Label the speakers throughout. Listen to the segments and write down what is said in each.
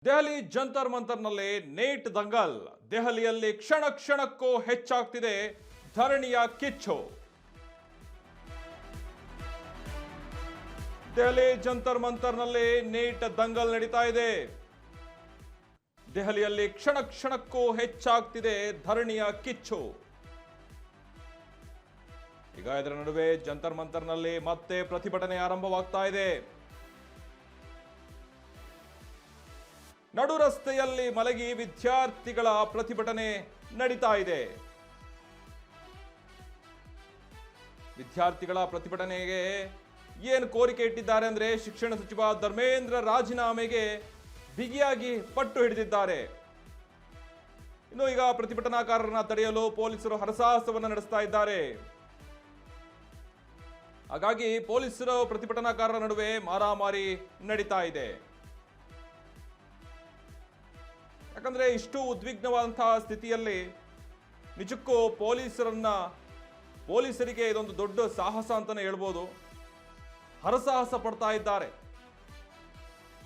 Speaker 1: ದೆಹಲಿ ಜಂತರ್ ಮಂತರ್ನಲ್ಲಿ ನೇಟ್ ದಂಗಲ್. ದೆಹಲಿಯಲ್ಲಿ ಕ್ಷಣ ಕ್ಷಣಕ್ಕೂ ಹೆಚ್ಚಾಗ್ತಿದೆ ಧರಣಿಯ ಕಿಚ್ಚು. ದೆಹಲಿ ಜಂತರ್ ಮಂತರ್ನಲ್ಲಿ ನೇಟ್ ದಂಗಲ್ ನಡೀತಾ ಇದೆ. ದೆಹಲಿಯಲ್ಲಿ ಕ್ಷಣ ಕ್ಷಣಕ್ಕೂ ಹೆಚ್ಚಾಗ್ತಿದೆ ಧರಣಿಯ ಕಿಚ್ಚು. ಈಗ ಇದರ ನಡುವೆ ಜಂತರ್ ಮಂತರ್ನಲ್ಲಿ ಮತ್ತೆ ಪ್ರತಿಭಟನೆ ಆರಂಭವಾಗ್ತಾ ಇದೆ. ನಡು ರಸ್ತೆಯಲ್ಲಿ ಮಲಗಿ ವಿದ್ಯಾರ್ಥಿಗಳ ಪ್ರತಿಭಟನೆ ನಡೀತಾ ಇದೆ. ವಿದ್ಯಾರ್ಥಿಗಳ ಪ್ರತಿಭಟನೆಗೆ ಏನು ಕೋರಿಕೆ ಇಟ್ಟಿದ್ದಾರೆ ಅಂದ್ರೆ ಶಿಕ್ಷಣ ಸಚಿವ ಧರ್ಮೇಂದ್ರ ರಾಜೀನಾಮೆಗೆ ಬಿಗಿಯಾಗಿ ಪಟ್ಟು ಹಿಡಿದಿದ್ದಾರೆ. ಇನ್ನು ಈಗ ಪ್ರತಿಭಟನಾಕಾರರನ್ನ ತಡೆಯಲು ಪೊಲೀಸರು ಹರಸಾಹಸವನ್ನು ನಡೆಸ್ತಾ ಇದ್ದಾರೆ. ಹಾಗಾಗಿ ಪೊಲೀಸರು ಪ್ರತಿಭಟನಾಕಾರರ ನಡುವೆ ಮಾರಾಮಾರಿ ನಡೀತಾ ಇದೆ. ಯಾಕಂದ್ರೆ ಇಷ್ಟು ಉದ್ವಿಗ್ನವಾದಂತಹ ಸ್ಥಿತಿಯಲ್ಲಿ ನಿಜಕ್ಕೂ ಪೊಲೀಸರಿಗೆ ಇದೊಂದು ದೊಡ್ಡ ಸಾಹಸ ಅಂತಾನೆ ಹೇಳ್ಬೋದು. ಹರಸಾಹಸ ಪಡ್ತಾ ಇದ್ದಾರೆ.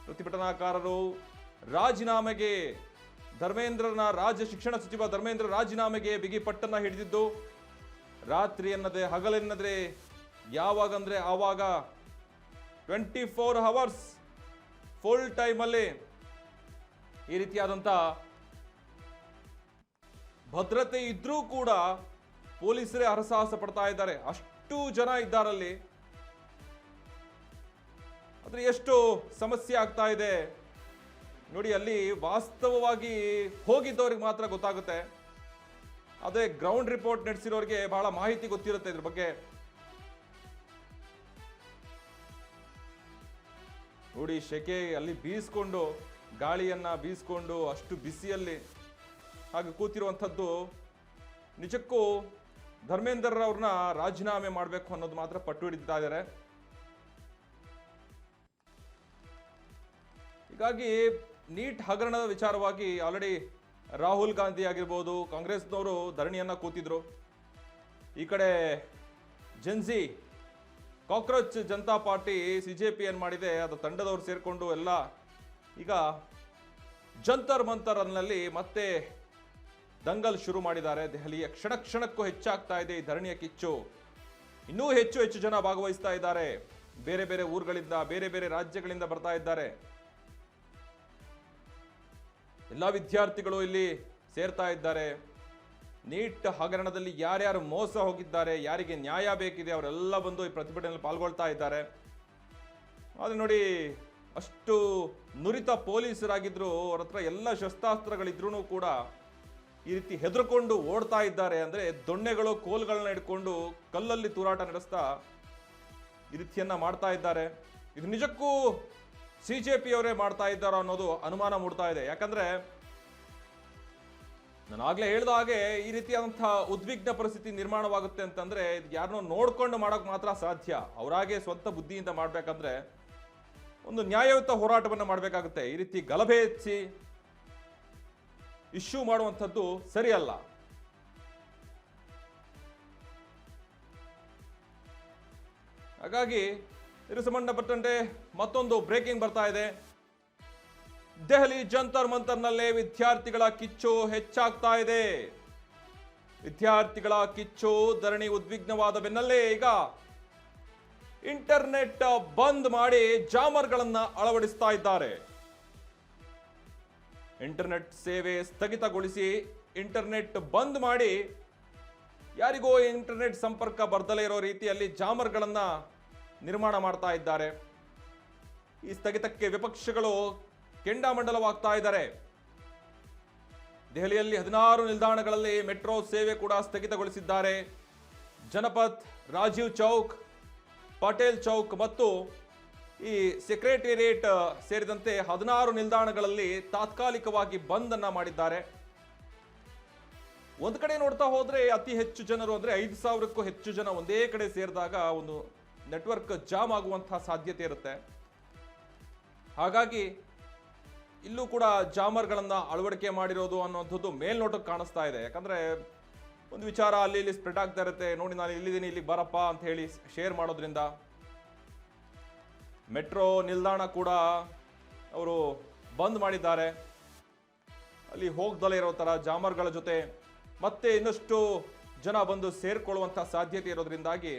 Speaker 1: ಪ್ರತಿಭಟನಾಕಾರರು ರಾಜೀನಾಮೆಗೆ ಶಿಕ್ಷಣ ಸಚಿವ ಧರ್ಮೇಂದ್ರ ರಾಜೀನಾಮೆಗೆ ಬಿಗಿ ಪಟ್ಟನ್ನ ಹಿಡಿದಿದ್ದು, ರಾತ್ರಿ ಎನ್ನದೆ ಹಗಲೆನ್ನದೆ ಯಾವಾಗಂದ್ರೆ ಆವಾಗ 24 hours ಫುಲ್ ಟೈಮಲ್ಲಿ ಈ ರೀತಿಯಾದಂಥ ಭದ್ರತೆ ಇದ್ರೂ ಕೂಡ ಪೊಲೀಸರೇ ಹರಸಾಹಸ ಪಡ್ತಾ ಇದ್ದಾರೆ. ಅಷ್ಟು ಜನ ಇದ್ದಾರಲ್ಲಿ. ಆದ್ರೆ ಎಷ್ಟು ಸಮಸ್ಯೆ ಆಗ್ತಾ ಇದೆ ನೋಡಿ. ಅಲ್ಲಿ ವಾಸ್ತವವಾಗಿ ಹೋಗಿದ್ದವ್ರಿಗೆ ಮಾತ್ರ ಗೊತ್ತಾಗುತ್ತೆ. ಅದೇ ಗ್ರೌಂಡ್ ರಿಪೋರ್ಟ್ ನಡೆಸಿರೋರಿಗೆ ಬಹಳ ಮಾಹಿತಿ ಗೊತ್ತಿರುತ್ತೆ ಇದ್ರ ಬಗ್ಗೆ. ನೋಡಿ, ಶೆಕೆ ಅಲ್ಲಿ ಗಾಳಿಯನ್ನ ಬೀಸ್ಕೊಂಡು ಅಷ್ಟು ಬಿಸಿಯಲ್ಲಿ ಹಾಗೆ ಕೂತಿರುವಂಥದ್ದು ನಿಜಕ್ಕೂ ಧರ್ಮೇಂದ್ರ ಅವ್ರನ್ನ ರಾಜೀನಾಮೆ ಮಾಡಬೇಕು ಅನ್ನೋದು ಮಾತ್ರ ಪಟ್ಟು ಹಿಡಿತಾ ಇದ್ದಾರೆ. ಹೀಗಾಗಿ ನೀಟ್ ಹಗರಣದ ವಿಚಾರವಾಗಿ ಆಲ್ರೆಡಿ ರಾಹುಲ್ ಗಾಂಧಿ ಆಗಿರ್ಬೋದು, ಕಾಂಗ್ರೆಸ್ನವರು ಧರಣಿಯನ್ನ ಕೂತಿದ್ರು. ಈ ಕಡೆ Gen Z cockroach Janata party CJP ಏನ್ ಮಾಡಿದೆ, ಅದು ತಂಡದವರು ಸೇರ್ಕೊಂಡು ಎಲ್ಲ ಈಗ ಜಂತರ್ ಮಂತರ್ನಲ್ಲಿ ಮತ್ತೆ ದಂಗಲ್ ಶುರು ಮಾಡಿದ್ದಾರೆ. ದೆಹಲಿಯ ಕ್ಷಣ ಕ್ಷಣಕ್ಕೂ ಹೆಚ್ಚಾಗ್ತಾ ಇದೆ ಈ ಧರಣಿಯ ಕಿಚ್ಚು. ಇನ್ನೂ ಹೆಚ್ಚು ಜನ ಭಾಗವಹಿಸ್ತಾ ಇದ್ದಾರೆ. ಬೇರೆ ಬೇರೆ ಊರುಗಳಿಂದ, ಬೇರೆ ಬೇರೆ ರಾಜ್ಯಗಳಿಂದ ಬರ್ತಾ ಇದ್ದಾರೆ. ಎಲ್ಲ ವಿದ್ಯಾರ್ಥಿಗಳು ಇಲ್ಲಿ ಸೇರ್ತಾ ಇದ್ದಾರೆ. ನೀಟ್ ಹಗರಣದಲ್ಲಿ ಯಾರ್ಯಾರು ಮೋಸ ಹೋಗಿದ್ದಾರೆ, ಯಾರಿಗೆ ನ್ಯಾಯ ಬೇಕಿದೆ, ಅವರೆಲ್ಲ ಬಂದು ಈ ಪ್ರತಿಭಟನೆಯಲ್ಲಿ ಪಾಲ್ಗೊಳ್ತಾ ಇದ್ದಾರೆ. ಆದರೆ ನೋಡಿ, ಅಷ್ಟು ನುರಿತ ಪೊಲೀಸರಾಗಿದ್ರು, ಅವ್ರ ಹತ್ರ ಎಲ್ಲ ಶಸ್ತ್ರಾಸ್ತ್ರಗಳಿದ್ರೂ ಕೂಡ ಈ ರೀತಿ ಹೆದರ್ಕೊಂಡು ಓಡ್ತಾ ಇದ್ದಾರೆ. ಅಂದ್ರೆ ದೊಣ್ಣೆಗಳು, ಕೋಲ್ಗಳನ್ನ ಇಟ್ಕೊಂಡು ಕಲ್ಲಲ್ಲಿ ತೂರಾಟ ನಡೆಸ್ತಾ ಈ ರೀತಿಯನ್ನ ಮಾಡ್ತಾ ಇದ್ದಾರೆ. ಇದು ನಿಜಕ್ಕೂ CJP ಅವರೇ ಮಾಡ್ತಾ ಇದ್ದಾರೋ ಅನ್ನೋದು ಅನುಮಾನ ಮೂಡ್ತಾ ಇದೆ. ಯಾಕಂದ್ರೆ ನಾನು ಆಗ್ಲೇ ಹೇಳ್ದ ಹಾಗೆ ಈ ರೀತಿಯಾದಂತಹ ಉದ್ವಿಗ್ನ ಪರಿಸ್ಥಿತಿ ನಿರ್ಮಾಣವಾಗುತ್ತೆ ಅಂತಂದ್ರೆ ಯಾರನ್ನೋ ನೋಡ್ಕೊಂಡು ಮಾಡೋಕೆ ಮಾತ್ರ ಸಾಧ್ಯ. ಅವರಾಗೆ ಸ್ವಂತ ಬುದ್ಧಿಯಿಂದ ಮಾಡ್ಬೇಕಂದ್ರೆ ಒಂದು ನ್ಯಾಯಯುತ ಹೋರಾಟವನ್ನು ಮಾಡಬೇಕಾಗುತ್ತೆ. ಈ ರೀತಿ ಗಲಭೆ ಹೆಚ್ಚಿ ಇಶ್ಯೂ ಮಾಡುವಂಥದ್ದು ಸರಿಯಲ್ಲ. ಹಾಗಾಗಿ ಇದಕ್ಕೆ ಸಂಬಂಧಪಟ್ಟಂತೆ ಮತ್ತೊಂದು ಬ್ರೇಕಿಂಗ್ ಬರ್ತಾ ಇದೆ. ದೆಹಲಿ ಜಂತರ್ ಮಂತರ್ನಲ್ಲೇ ವಿದ್ಯಾರ್ಥಿಗಳ ಕಿಚ್ಚು ಹೆಚ್ಚಾಗ್ತಾ ಇದೆ. ವಿದ್ಯಾರ್ಥಿಗಳ ಕಿಚ್ಚು ಧರಣಿ ಉದ್ವಿಗ್ನವಾದ ಬೆನ್ನಲ್ಲೇ ಈಗ ಇಂಟರ್ನೆಟ್ ಬಂದ್ ಮಾಡಿ ಜಾಮರ್ಗಳನ್ನ ಅಳವಡಿಸ್ತಾ ಇದ್ದಾರೆ. ಇಂಟರ್ನೆಟ್ ಸೇವೆ ಸ್ಥಗಿತಗೊಳಿಸಿ ಇಂಟರ್ನೆಟ್ ಬಂದ್ ಮಾಡಿ ಯಾರಿಗೋ ಇಂಟರ್ನೆಟ್ ಸಂಪರ್ಕ ಬರ್ದಲೇ ಇರೋ ರೀತಿಯಲ್ಲಿ ಜಾಮರ್ಗಳನ್ನ ನಿರ್ಮಾಣ ಮಾಡ್ತಾ ಇದ್ದಾರೆ. ಈ ಸ್ಥಗಿತಕ್ಕೆ ವಿಪಕ್ಷಗಳು ಕೆಂಡಾಮಂಡಲವಾಗ್ತಾ ಇದ್ದಾರೆ. ದೆಹಲಿಯಲ್ಲಿ 16 ನಿಲ್ದಾಣಗಳಲ್ಲಿ ಮೆಟ್ರೋ ಸೇವೆ ಕೂಡ ಸ್ಥಗಿತಗೊಳಿಸಿದ್ದಾರೆ. ಜನಪಥ್, ರಾಜೀವ್ ಚೌಕ್, ಪಟೇಲ್ ಚೌಕ್ ಮತ್ತು ಈ ಸೆಕ್ರೆಟೇರಿಯೇಟ್ ಸೇರಿದಂತೆ 16 ನಿಲ್ದಾಣಗಳಲ್ಲಿ ತಾತ್ಕಾಲಿಕವಾಗಿ ಬಂದ್ ಅನ್ನ ಮಾಡಿದ್ದಾರೆ. ಒಂದು ಕಡೆ ನೋಡ್ತಾ ಹೋದ್ರೆ ಅತಿ ಹೆಚ್ಚು ಜನರು ಅಂದ್ರೆ 5,000ಕ್ಕೂ ಹೆಚ್ಚು ಜನ ಒಂದೇ ಕಡೆ ಸೇರಿದಾಗ ಒಂದು ನೆಟ್ವರ್ಕ್ ಜಾಮ್ ಆಗುವಂತಹ ಸಾಧ್ಯತೆ ಇರುತ್ತೆ. ಹಾಗಾಗಿ ಇಲ್ಲೂ ಕೂಡ ಜಾಮರ್ಗಳನ್ನ ಅಳವಡಿಕೆ ಮಾಡಿರೋದು ಅನ್ನುವಂಥದ್ದು ಮೇಲ್ನೋಟಕ್ಕೆ ಕಾಣಿಸ್ತಾ ಇದೆ. ಯಾಕಂದ್ರೆ ಒಂದು ವಿಚಾರ ಅಲ್ಲಿ ಇಲ್ಲಿ ಸ್ಪ್ರೆಡ್ ಆಗ್ತಾ ಇರುತ್ತೆ. ನೋಡಿ, ನಾನು ಇಲ್ಲಿದ್ದೀನಿ, ಇಲ್ಲಿಗೆ ಬರಪ್ಪ ಅಂತ ಹೇಳಿ ಶೇರ್ ಮಾಡೋದ್ರಿಂದ ಮೆಟ್ರೋ ನಿಲ್ದಾಣ ಕೂಡ ಅವರು ಬಂದ್ ಮಾಡಿದ್ದಾರೆ. ಅಲ್ಲಿ ಹೋಗ್ದಲೇ ಇರೋ ತರ ಜಾಮರ್ಗಳ ಜೊತೆ ಮತ್ತೆ ಇನ್ನಷ್ಟು ಜನ ಬಂದು ಸೇರ್ಕೊಳ್ಳುವಂತ ಸಾಧ್ಯತೆ ಇರೋದ್ರಿಂದಾಗಿ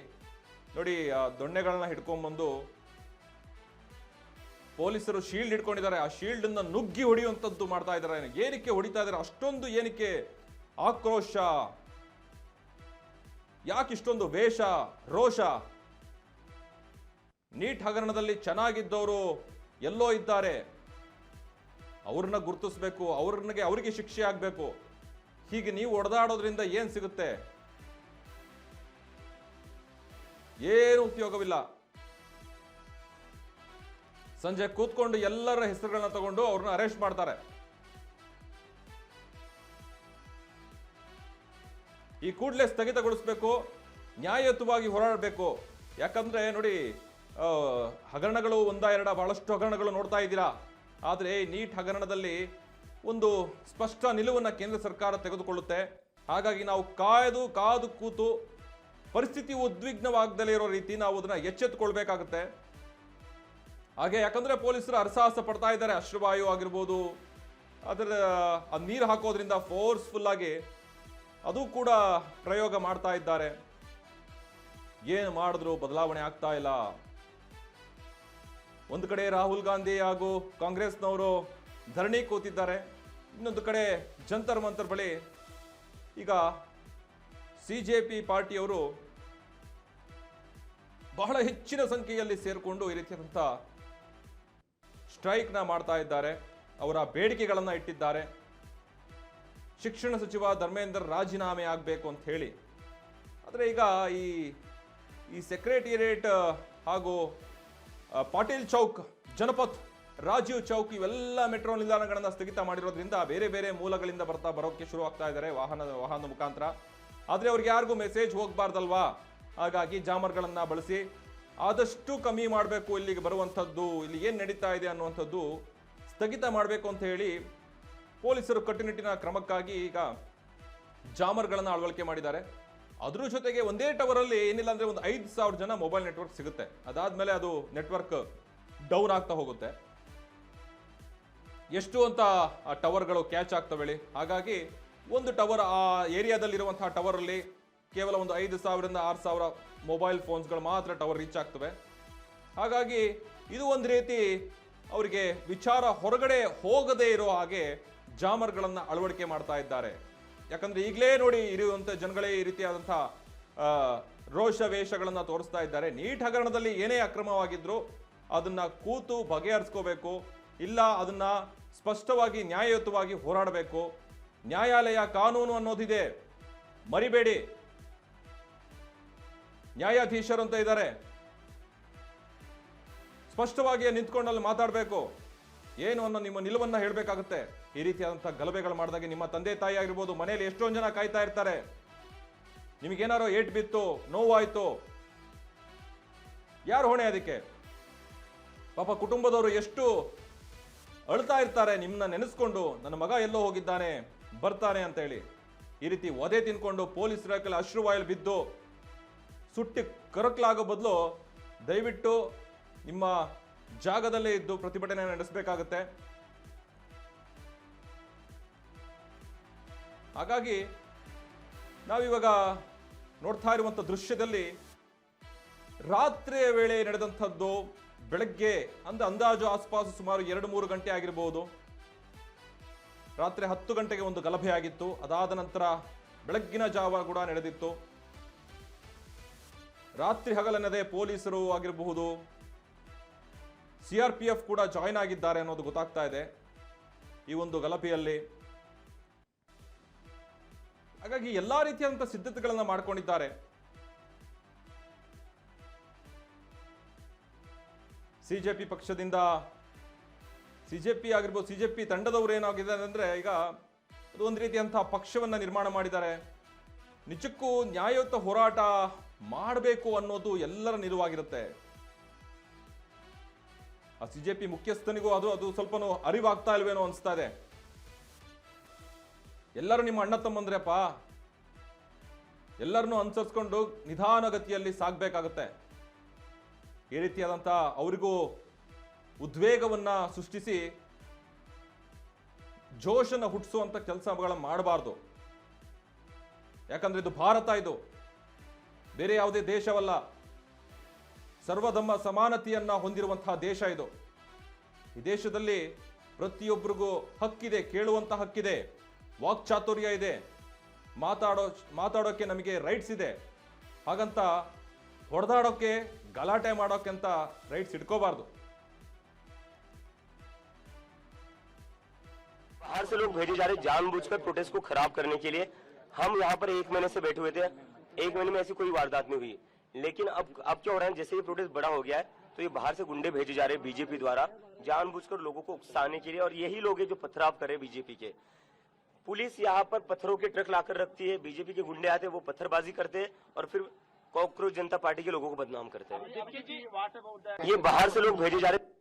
Speaker 1: ನೋಡಿ ಆ ದೊಣ್ಣೆಗಳನ್ನ ಹಿಡ್ಕೊಂಡ್ಬಂದು ಪೊಲೀಸರು ಶೀಲ್ಡ್ ಹಿಡ್ಕೊಂಡಿದ್ದಾರೆ. ಆ ಶೀಲ್ಡ್ ಅನ್ನ ನುಗ್ಗಿ ಹೊಡೆಯುವಂಥದ್ದು ಮಾಡ್ತಾ ಇದ್ದಾರೆ. ಏನಕ್ಕೆ ಹೊಡಿತಾ ಇದ್ದಾರೆ ಅಷ್ಟೊಂದು? ಏನಕ್ಕೆ ಆಕ್ರೋಶ? ಯಾಕಿಷ್ಟೊಂದು ವೇಷ ರೋಷ? ನೀಟ್ ಹಗರಣದಲ್ಲಿ ಚೆನ್ನಾಗಿದ್ದವರು ಎಲ್ಲೋ ಇದ್ದಾರೆ, ಅವ್ರನ್ನ ಗುರುತಿಸ್ಬೇಕು, ಅವರಿಗೆ ಶಿಕ್ಷೆ ಆಗ್ಬೇಕು. ಹೀಗೆ ನೀವು ಹೊಡೆದಾಡೋದ್ರಿಂದ ಏನ್ ಸಿಗುತ್ತೆ? ಏನು ಉಪಯೋಗವಿಲ್ಲ. ಸಂಜೆ ಕೂತ್ಕೊಂಡು ಎಲ್ಲರ ಹೆಸರುಗಳನ್ನ ತಗೊಂಡು ಅವ್ರನ್ನ ಅರೆಸ್ಟ್ ಮಾಡ್ತಾರೆ. ಈ ಕೂಡಲೇ ಸ್ಥಗಿತಗೊಳಿಸಬೇಕು, ನ್ಯಾಯಯುತವಾಗಿ ಹೋರಾಡಬೇಕು. ಯಾಕಂದ್ರೆ ನೋಡಿ, ಹಗರಣಗಳು ಒಂದ ಎರಡ ಬಹಳಷ್ಟು ಹಗರಣಗಳು ನೋಡ್ತಾ ಇದ್ದೀರಾ. ಆದರೆ ನೀಟ್ ಹಗರಣದಲ್ಲಿ ಒಂದು ಸ್ಪಷ್ಟ ನಿಲುವನ್ನು ಕೇಂದ್ರ ಸರ್ಕಾರ ತೆಗೆದುಕೊಳ್ಳುತ್ತೆ. ಹಾಗಾಗಿ ನಾವು ಕಾದು ಕೂತು ಪರಿಸ್ಥಿತಿ ಉದ್ವಿಗ್ನವಾಗದಲ್ಲೇ ಇರೋ ರೀತಿ ನಾವು ಅದನ್ನ ಎಚ್ಚೆತ್ತುಕೊಳ್ಬೇಕಾಗುತ್ತೆ. ಹಾಗೆ ಯಾಕಂದ್ರೆ ಪೊಲೀಸರು ಹರಸಾಹಸ ಪಡ್ತಾ ಇದ್ದಾರೆ. ಅಶ್ರುವಾಯು ಆಗಿರ್ಬೋದು, ಅದರ ನೀರು ಹಾಕೋದ್ರಿಂದ ಫೋರ್ಸ್ಫುಲ್ ಆಗಿ ಅದು ಕೂಡ ಪ್ರಯೋಗ ಮಾಡ್ತಾ ಇದ್ದಾರೆ. ಏನು ಮಾಡಿದ್ರು ಬದಲಾವಣೆ ಆಗ್ತಾ ಇಲ್ಲ. ಒಂದು ಕಡೆ ರಾಹುಲ್ ಗಾಂಧಿ ಹಾಗೂ ಕಾಂಗ್ರೆಸ್ನವರು ಧರಣಿ ಕೂತಿದ್ದಾರೆ, ಇನ್ನೊಂದು ಕಡೆ ಜಂತರ್ ಮಂತರ್ ಬಳಿ ಈಗ ಸಿಜೆಪಿ ಪಾರ್ಟಿಯವರು ಬಹಳ ಹೆಚ್ಚಿನ ಸಂಖ್ಯೆಯಲ್ಲಿ ಸೇರಿಕೊಂಡು ಈ ರೀತಿಯಾದಂಥ ಸ್ಟ್ರೈಕ್ನ ಮಾಡ್ತಾ ಇದ್ದಾರೆ. ಅವರ ಬೇಡಿಕೆಗಳನ್ನು ಇಟ್ಟಿದ್ದಾರೆ. ಶಿಕ್ಷಣ ಸಚಿವ ಧರ್ಮೇಂದ್ರ ರಾಜೀನಾಮೆ ಆಗಬೇಕು ಅಂತ ಹೇಳಿ. ಆದರೆ ಈಗ ಈ ಸೆಕ್ರೆಟೇರಿಯೇಟ್ ಹಾಗೂ ಪಾಟೀಲ್ ಚೌಕ್, ಜನಪಥ್, ರಾಜೀವ್ ಚೌಕ್ ಇವೆಲ್ಲ ಮೆಟ್ರೋ ನಿಲ್ದಾಣಗಳನ್ನು ಸ್ಥಗಿತ ಮಾಡಿರೋದ್ರಿಂದ ಬೇರೆ ಬೇರೆ ಮೂಲಗಳಿಂದ ಬರೋಕ್ಕೆ ಶುರು ಆಗ್ತಾ ಇದ್ದಾರೆ ವಾಹನ ಮುಖಾಂತರ. ಆದರೆ ಅವ್ರಿಗೆ ಯಾರಿಗೂ ಮೆಸೇಜ್ ಹೋಗ್ಬಾರ್ದಲ್ವಾ? ಹಾಗಾಗಿ ಜಾಮರ್ಗಳನ್ನ ಬಳಸಿ ಆದಷ್ಟು ಕಮ್ಮಿ ಮಾಡಬೇಕು ಇಲ್ಲಿಗೆ ಬರುವಂಥದ್ದು, ಇಲ್ಲಿ ಏನು ನಡೀತಾ ಇದೆ ಅನ್ನುವಂಥದ್ದು ಸ್ಥಗಿತ ಮಾಡಬೇಕು ಅಂತ ಹೇಳಿ ಪೊಲೀಸರು ಕಟ್ಟುನಿಟ್ಟಿನ ಕ್ರಮಕ್ಕಾಗಿ ಈಗ ಜಾಮರ್ಗಳನ್ನು ಅಳವಡಿಕೆ ಮಾಡಿದ್ದಾರೆ. ಅದ್ರ ಜೊತೆಗೆ ಒಂದೇ ಟವರಲ್ಲಿ ಏನಿಲ್ಲ ಅಂದ್ರೆ ಒಂದು 5,000 ಜನ ಮೊಬೈಲ್ ನೆಟ್ವರ್ಕ್ ಸಿಗುತ್ತೆ. ಅದಾದ್ಮೇಲೆ ಅದು ನೆಟ್ವರ್ಕ್ ಡೌನ್ ಆಗ್ತಾ ಹೋಗುತ್ತೆ. ಎಷ್ಟು ಅಂತ ಆ ಟವರ್ಗಳು ಕ್ಯಾಚ್ ಆಗ್ತವೆ. ಹಾಗಾಗಿ ಒಂದು ಟವರ್, ಆ ಏರಿಯಾದಲ್ಲಿರುವಂತಹ ಟವರ್ ಅಲ್ಲಿ ಕೇವಲ ಒಂದು 5,000ರಿಂದ 6,000 ಮೊಬೈಲ್ ಫೋನ್ಸ್ಗಳು ಮಾತ್ರ ಟವರ್ ರೀಚ್ ಆಗ್ತವೆ. ಹಾಗಾಗಿ ಇದು ಒಂದು ರೀತಿ ಅವರಿಗೆ ವಿಚಾರ ಹೊರಗಡೆ ಹೋಗದೇ ಇರೋ ಹಾಗೆ ಜಾಮರ್ಗಳನ್ನ ಅಳವಡಿಕೆ ಮಾಡ್ತಾ ಇದ್ದಾರೆ. ಯಾಕಂದ್ರೆ ಈಗಲೇ ನೋಡಿ ಇರುವಂತ ಜನಗಳೇ ಈ ರೀತಿಯಾದಂತಹ ರೋಷ ವೇಷಗಳನ್ನ ತೋರಿಸ್ತಾ ಇದ್ದಾರೆ. ನೀಟ್ ಹಗರಣದಲ್ಲಿ ಏನೇ ಅಕ್ರಮವಾಗಿದ್ರು ಅದನ್ನ ಕೂತು ಬಗೆಹರಿಸ್ಕೋಬೇಕು, ಇಲ್ಲ ಅದನ್ನ ಸ್ಪಷ್ಟವಾಗಿ ನ್ಯಾಯಯುತವಾಗಿ ಹೋರಾಡಬೇಕು. ನ್ಯಾಯಾಲಯ, ಕಾನೂನು ಅನ್ನೋದಿದೆ, ಮರಿಬೇಡಿ. ನ್ಯಾಯಾಧೀಶರು ಅಂತ ಇದ್ದಾರೆ, ಸ್ಪಷ್ಟವಾಗಿ ನಿಂತ್ಕೊಂಡಲ್ಲಿ ಮಾತಾಡಬೇಕು. ಏನು ಅನ್ನೋ ನಿಮ್ಮ ನಿಲುವನ್ನ ಹೇಳಬೇಕಾಗುತ್ತೆ. ಈ ರೀತಿಯಾದಂತಹ ಗಲಭೆಗಳು ಮಾಡಿದಾಗ ನಿಮ್ಮ ತಂದೆ ತಾಯಿ ಆಗಿರ್ಬೋದು, ಮನೆಯಲ್ಲಿ ಎಷ್ಟೊಂದು ಜನ ಕಾಯ್ತಾ ಇರ್ತಾರೆ. ನಿಮಗೇನಾರೋ ಏಟ್ ಬಿತ್ತು, ನೋವಾಯ್ತು, ಯಾರು ಹೊಣೆ ಅದಕ್ಕೆ? ಪಾಪ ಕುಟುಂಬದವರು ಎಷ್ಟು ಅಳ್ತಾ ಇರ್ತಾರೆ ನಿಮ್ಮನ್ನ ನೆನೆಸ್ಕೊಂಡು, ನನ್ನ ಮಗ ಎಲ್ಲೋ ಹೋಗಿದ್ದಾನೆ, ಬರ್ತಾನೆ ಅಂತ ಹೇಳಿ. ಈ ರೀತಿ ಒದೆ ತಿನ್ಕೊಂಡು ಪೊಲೀಸರ ಕೈಲಿ ಅಶ್ರುವಾಯಲ್ಲಿ ಬಿದ್ದು ಸುಟ್ಟಿ ಕರಕಲಾಗೋ ಬದಲು ದಯವಿಟ್ಟು ನಿಮ್ಮ ಜಾಗದಲ್ಲೇ ಇದ್ದು ಪ್ರತಿಭಟನೆ ನಡೆಸಬೇಕಾಗುತ್ತೆ. ಹಾಗಾಗಿ ನಾವಿವಾಗ ನೋಡ್ತಾ ಇರುವಂಥ ದೃಶ್ಯದಲ್ಲಿ ರಾತ್ರಿಯ ವೇಳೆ ನಡೆದಂಥದ್ದು, ಬೆಳಗ್ಗೆ ಅಂದಾಜು ಆಸ್ಪಾಸು ಸುಮಾರು 2-3 ಗಂಟೆ ಆಗಿರಬಹುದು. ರಾತ್ರಿ 10 ಗಂಟೆಗೆ ಒಂದು ಗಲಭೆ ಆಗಿತ್ತು. ಅದಾದ ನಂತರ ಬೆಳಗ್ಗಿನ ಜಾವ ಕೂಡ ನಡೆದಿತ್ತು. ರಾತ್ರಿ ಹಗಲೆನ್ನದೇ ಪೊಲೀಸರು ಆಗಿರಬಹುದು, CRPF ಕೂಡ ಜಾಯಿನ್ ಆಗಿದ್ದಾರೆ ಅನ್ನೋದು ಗೊತ್ತಾಗ್ತಾ ಇದೆ ಈ ಒಂದು ಗಲಭೆಯಲ್ಲಿ. ಹಾಗಾಗಿ ಎಲ್ಲಾ ರೀತಿಯಾದಂತಹ ಸಿದ್ಧತೆಗಳನ್ನ ಮಾಡ್ಕೊಂಡಿದ್ದಾರೆ. ಸಿಜೆಪಿ ಪಕ್ಷದಿಂದ, ಸಿಜೆಪಿ ಆಗಿರ್ಬೋದು, ಸಿಜೆಪಿ ತಂಡದವರು ಏನಾಗಿದ್ದಾರೆ ಅಂದ್ರೆ ಈಗ ಅದು ಒಂದು ರೀತಿಯಂತಹ ಪಕ್ಷವನ್ನ ನಿರ್ಮಾಣ ಮಾಡಿದ್ದಾರೆ. ನಿಜಕ್ಕೂ ನ್ಯಾಯಯುತ ಹೋರಾಟ ಮಾಡಬೇಕು ಅನ್ನೋದು ಎಲ್ಲರ ನಿಲುವಾಗಿರುತ್ತೆ. ಆ ಸಿಜೆಪಿ ಮುಖ್ಯಸ್ಥನಿಗೂ ಅದು ಸ್ವಲ್ಪ ಅರಿವಾಗ್ತಾ ಇಲ್ವೇನೋ ಅನಿಸ್ತಾ ಇದೆ. ಎಲ್ಲರೂ ನಿಮ್ಮ ಅಣ್ಣ ತಮ್ಮಂದ್ರಪ್ಪ, ಎಲ್ಲರನ್ನೂ ಅನುಸರಿಸ್ಕೊಂಡು ನಿಧಾನಗತಿಯಲ್ಲಿ ಸಾಗಬೇಕಾಗುತ್ತೆ. ಈ ರೀತಿಯಾದಂಥ ಅವರಿಗೂ ಉದ್ವೇಗವನ್ನ ಸೃಷ್ಟಿಸಿ ಜೋಶನ್ನ ಹುಟ್ಟಿಸುವಂತ ಕೆಲಸಗಳನ್ನ ಮಾಡಬಾರ್ದು. ಯಾಕಂದ್ರೆ ಇದು ಭಾರತ, ಇದು ಬೇರೆ ಯಾವುದೇ ದೇಶವಲ್ಲ. ಸರ್ವಧರ್ಮ ಸಮಾನತೆಯನ್ನ ಹೊಂದಿರುವಂತಹ ದೇಶ ಇದು. ಈ ದೇಶದಲ್ಲಿ ಪ್ರತಿಯೊಬ್ಬರಿಗೂ ಹಕ್ಕಿದೆ, ಕೇಳುವಂತ ಹಕ್ಕಿದೆ, ವಾಕ್ಚಾತುರ್ಯ ಇದೆ, ಮಾತಾಡೋಕೆ ನಮಗೆ ರೈಟ್ಸ್ ಇದೆ. ಹಾಗಂತ ಹೊಡೆದಾಡೋಕೆ, ಗಲಾಟೆ ಮಾಡೋಕೆ ಅಂತ ರೈಟ್ಸ್ ಇಟ್ಕೋಬಾರ್ದು.
Speaker 2: बाहर से लोग भेजे जा रहे जानबूझकर प्रोटेस्ट को खराब करने के लिए। हम यहाँ पर 1 महीने से बैठे हुए थे, 1 महीने में ऐसी कोई वारदात नहीं हुई। लेकिन अब क्या हो रहा है, जैसे ये प्रोटेस्ट बड़ा हो गया है तो ये बाहर से गुंडे भेजे जा रहे हैं बीजेपी द्वारा जानबूझकर लोगों को उकसाने के लिए। और यही लोग हैं जो पथराव करे बीजेपी के। पुलिस यहाँ पर पत्थरों के ट्रक लाकर रखती है, बीजेपी के गुंडे आते हैं, वो पत्थरबाजी करते हैं और फिर कॉकरोच जनता पार्टी के लोगों को बदनाम करते हैं। ये बाहर से लोग भेजे जा रहे हैं।